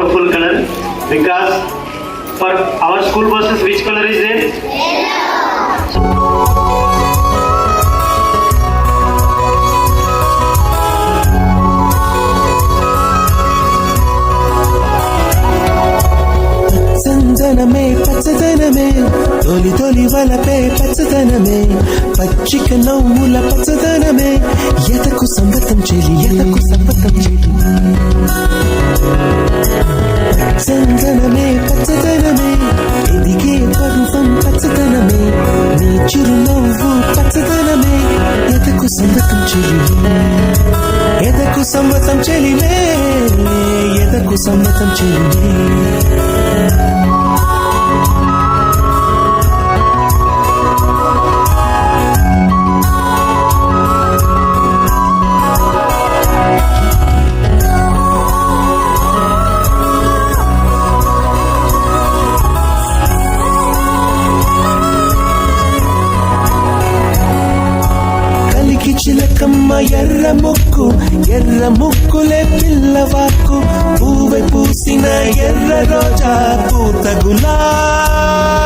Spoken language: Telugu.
beautiful color because for our school buses which color is there? Yellow. చందనమే పచ్చదనమే తొలి తొలి వలపే పచ్చదనమే పచ్చిక నవ్వుల పచ్చదనమే ఎదకు సంగతం చెలి ఎదకు సంగతం చెలి చందనమే పచ్చదనమే ఎదిగే పరువం పచ్చదనమే నీ చిరునవ్వు పచ్చదనమే ఎదకు సంగతం చెలి ఎదకు సంగతం చెలివే ఎదకు సంగతం చెలివే చిలకమ్మ ఎర్ర ముక్కులే పిల్లవాకు పూవె పూసిన ఎర్ర రోజా పూత గులాబీ